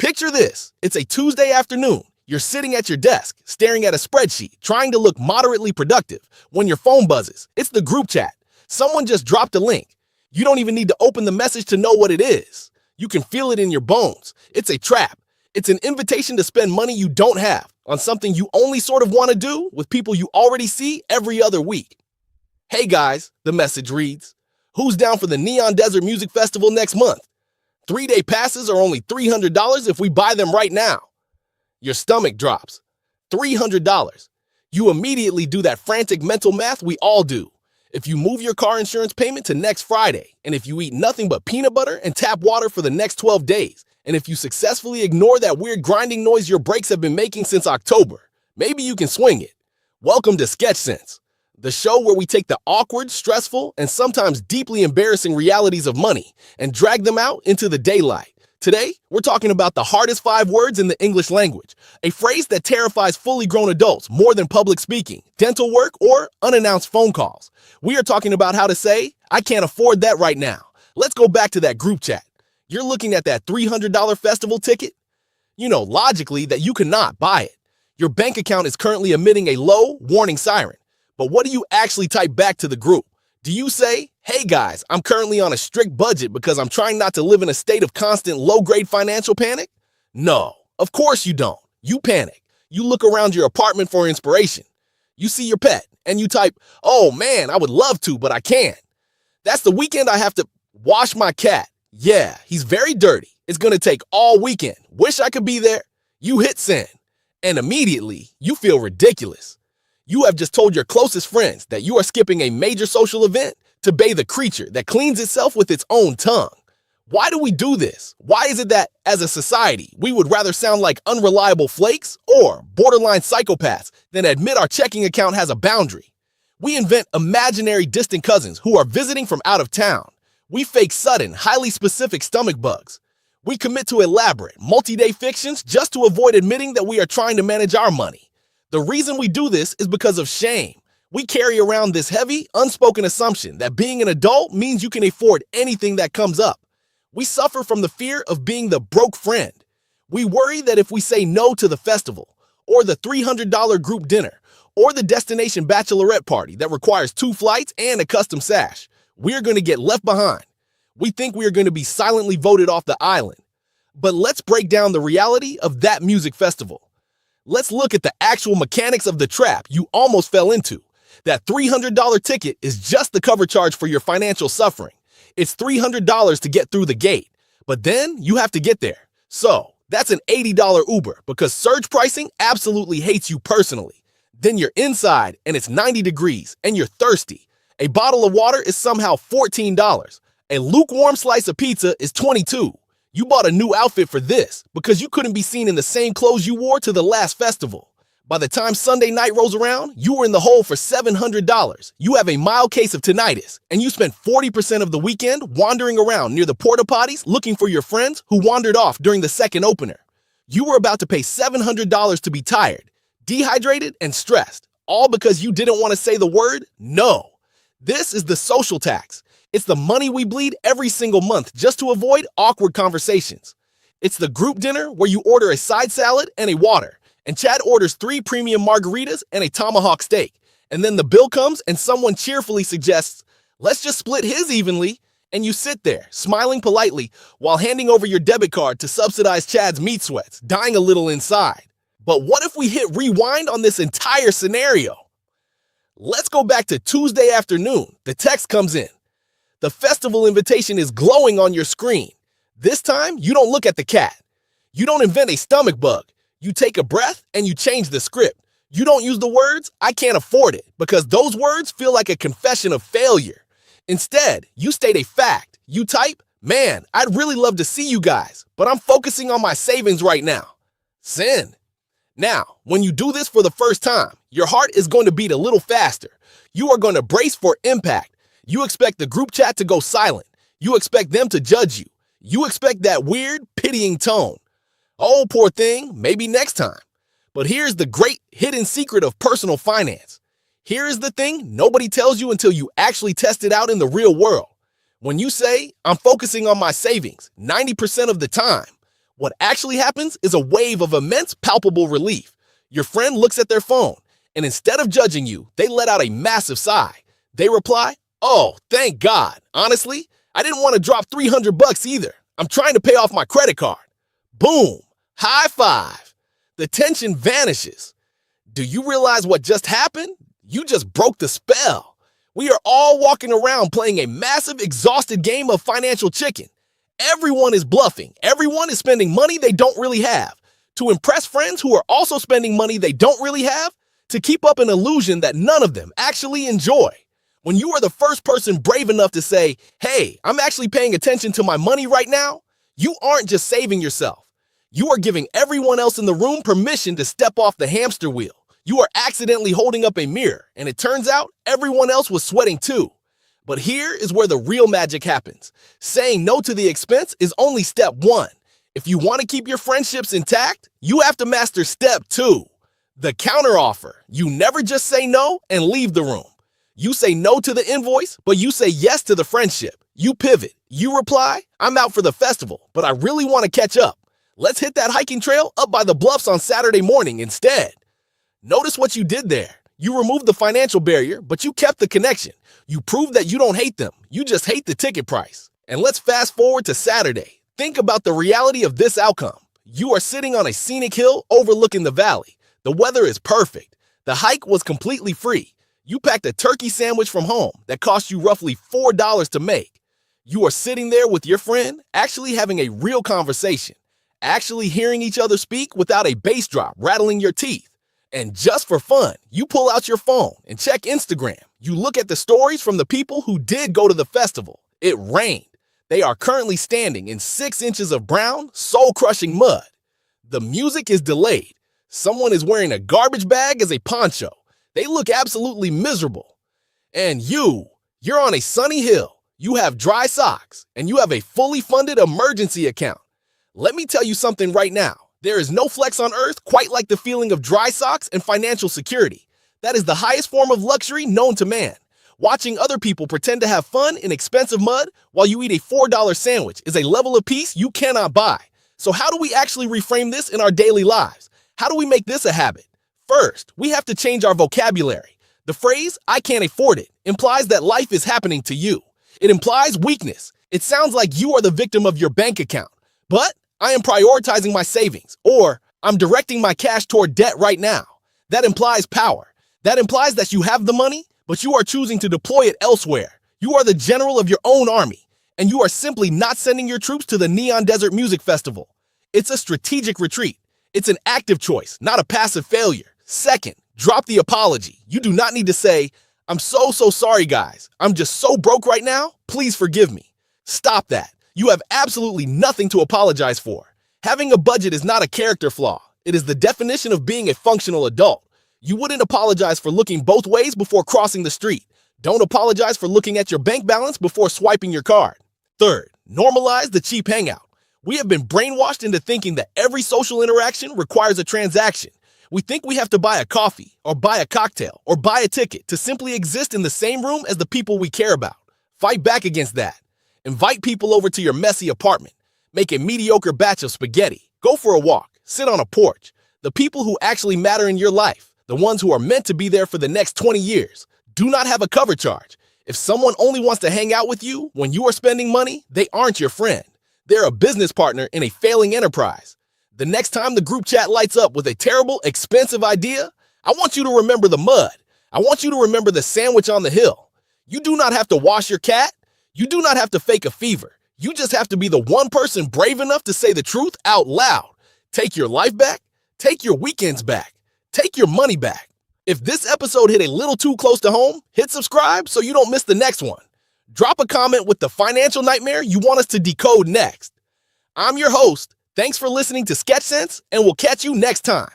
Picture this. It's a Tuesday afternoon. You're sitting at your desk, staring at a spreadsheet, trying to look moderately productive, when your phone buzzes. It's the group chat. Someone just dropped a link. You don't even need to open the message to know what it is. You can feel it in your bones. It's a trap. It's an invitation to spend money you don't have on something you only sort of want to do with people you already see every other week. Hey guys, the message reads, who's down for the Neon Desert Music Festival next month? 3-day passes are only $300 if we buy them right now. Your stomach drops. $300. You immediately do that frantic mental math we all do. If you move your car insurance payment to next Friday, and if you eat nothing but peanut butter and tap water for the next 12 days, and if you successfully ignore that weird grinding noise your brakes have been making since October, maybe you can swing it. Welcome to Sketch Sense, the show where we take the awkward, stressful, and sometimes deeply embarrassing realities of money and drag them out into the daylight. Today, we're talking about the hardest 5 words in the English language, a phrase that terrifies fully grown adults more than public speaking, dental work, or unannounced phone calls. We are talking about how to say, I can't afford that right now. Let's go back to that group chat. You're looking at that $300 festival ticket? You know logically that you cannot buy it. Your bank account is currently emitting a low warning siren. But what do you actually type back to the group? Do you say, hey guys, I'm currently on a strict budget because I'm trying not to live in a state of constant low-grade financial panic? No, of course you don't. You panic. You look around your apartment for inspiration. You see your pet and you type, oh man, I would love to, but I can't. That's the weekend I have to wash my cat. Yeah, he's very dirty. It's going to take all weekend. Wish I could be there. You hit send. And immediately, you feel ridiculous. You have just told your closest friends that you are skipping a major social event to bathe a creature that cleans itself with its own tongue. Why do we do this? Why is it that, as a society, we would rather sound like unreliable flakes or borderline psychopaths than admit our checking account has a boundary? We invent imaginary distant cousins who are visiting from out of town. We fake sudden, highly specific stomach bugs. We commit to elaborate, multi-day fictions just to avoid admitting that we are trying to manage our money. The reason we do this is because of shame. We carry around this heavy, unspoken assumption that being an adult means you can afford anything that comes up. We suffer from the fear of being the broke friend. We worry that if we say no to the festival, or the $300 group dinner, or the destination bachelorette party that requires 2 flights and a custom sash, we're going to get left behind. We think we are going to be silently voted off the island. But let's break down the reality of that music festival. Let's look at the actual mechanics of the trap you almost fell into. That $300 ticket is just the cover charge for your financial suffering. It's $300 to get through the gate, but then you have to get there. So that's an $80 Uber because surge pricing absolutely hates you personally. Then you're inside and it's 90 degrees and you're thirsty. A bottle of water is somehow $14. A lukewarm slice of pizza is $22. You bought a new outfit for this because you couldn't be seen in the same clothes you wore to the last festival. By the time Sunday night rolls around, you were in the hole for $700. You have a mild case of tinnitus, and you spent 40% of the weekend wandering around near the porta potties looking for your friends who wandered off during the second opener. You were about to pay $700 to be tired, dehydrated, and stressed, all because you didn't want to say the word no. This is the social tax. It's the money we bleed every single month just to avoid awkward conversations. It's the group dinner where you order a side salad and a water, and Chad orders 3 premium margaritas and a tomahawk steak. And then the bill comes and someone cheerfully suggests, let's just split his evenly, and you sit there, smiling politely while handing over your debit card to subsidize Chad's meat sweats, dying a little inside. But what if we hit rewind on this entire scenario? Let's go back to Tuesday afternoon. The text comes in. The festival invitation is glowing on your screen. This time, you don't look at the cat. You don't invent a stomach bug. You take a breath and you change the script. You don't use the words, I can't afford it, because those words feel like a confession of failure. Instead, you state a fact. You type, man, I'd really love to see you guys, but I'm focusing on my savings right now. Send. Now, when you do this for the first time, your heart is going to beat a little faster. You are going to brace for impact. You expect the group chat to go silent. You expect them to judge you. You expect that weird, pitying tone. Oh, poor thing, maybe next time. But here's the great hidden secret of personal finance. Here is the thing nobody tells you until you actually test it out in the real world. When you say, I'm focusing on my savings 90% of the time, What actually happens is a wave of immense, palpable relief. Your friend looks at their phone, and instead of judging you, they let out a massive sigh. They reply, "Oh, thank God. Honestly, I didn't want to drop $300 either. I'm trying to pay off my credit card." Boom. High five. The tension vanishes. Do you realize what just happened? You just broke the spell. We are all walking around playing a massive, exhausted game of financial chicken. Everyone is bluffing. Everyone is spending money they don't really have to impress friends who are also spending money they don't really have to keep up an illusion that none of them actually enjoy. When you are the first person brave enough to say, "Hey, I'm actually paying attention to my money right now," you aren't just saving yourself. You are giving everyone else in the room permission to step off the hamster wheel. You are accidentally holding up a mirror, and it turns out everyone else was sweating too. But here is where the real magic happens. Saying no to the expense is only step one. If you want to keep your friendships intact, you have to master step two, the counteroffer. You never just say no and leave the room. You say no to the invoice, but you say yes to the friendship. You pivot. You reply, "I'm out for the festival, but I really want to catch up. Let's hit that hiking trail up by the bluffs on Saturday morning instead." Notice what you did there. You removed the financial barrier, but you kept the connection. You proved that you don't hate them. You just hate the ticket price. And let's fast forward to Saturday. Think about the reality of this outcome. You are sitting on a scenic hill overlooking the valley. The weather is perfect. The hike was completely free. You packed a turkey sandwich from home that cost you roughly $4 to make. You are sitting there with your friend, actually having a real conversation, actually hearing each other speak without a bass drop rattling your teeth. And just for fun, you pull out your phone and check Instagram. You look at the stories from the people who did go to the festival. It rained. They are currently standing in 6 inches of brown, soul-crushing mud. The music is delayed. Someone is wearing a garbage bag as a poncho. They look absolutely miserable. And you're on a sunny hill. You have dry socks, and you have a fully funded emergency account. Let me tell you something right now. There is no flex on earth quite like the feeling of dry socks and financial security. That is the highest form of luxury known to man. Watching other people pretend to have fun in expensive mud while you eat a $4 sandwich is a level of peace you cannot buy. So how do we actually reframe this in our daily lives? How do we make this a habit? First, we have to change our vocabulary. The phrase, "I can't afford it," implies that life is happening to you. It implies weakness. It sounds like you are the victim of your bank account. But "I am prioritizing my savings," or "I'm directing my cash toward debt right now." That implies power. That implies that you have the money, but you are choosing to deploy it elsewhere. You are the general of your own army, and you are simply not sending your troops to the Neon Desert Music Festival. It's a strategic retreat. It's an active choice, not a passive failure. Second, drop the apology. You do not need to say, "I'm so sorry, guys. I'm just so broke right now. Please forgive me." Stop that. You have absolutely nothing to apologize for. Having a budget is not a character flaw. It is the definition of being a functional adult. You wouldn't apologize for looking both ways before crossing the street. Don't apologize for looking at your bank balance before swiping your card. Third, normalize the cheap hangout. We have been brainwashed into thinking that every social interaction requires a transaction. We think we have to buy a coffee, or buy a cocktail, or buy a ticket to simply exist in the same room as the people we care about. Fight back against that. Invite people over to your messy apartment. Make a mediocre batch of spaghetti. Go for a walk. Sit on a porch. The people who actually matter in your life, the ones who are meant to be there for the next 20 years, do not have a cover charge. If someone only wants to hang out with you when you are spending money, they aren't your friend. They're a business partner in a failing enterprise. The next time the group chat lights up with a terrible, expensive idea, I want you to remember the mud. I want you to remember the sandwich on the hill. You do not have to wash your cat. You do not have to fake a fever. You just have to be the one person brave enough to say the truth out loud. Take your life back. Take your weekends back. Take your money back. If this episode hit a little too close to home, hit subscribe so you don't miss the next one. Drop a comment with the financial nightmare you want us to decode next. I'm your host. Thanks for listening to Sketch Sense, and we'll catch you next time.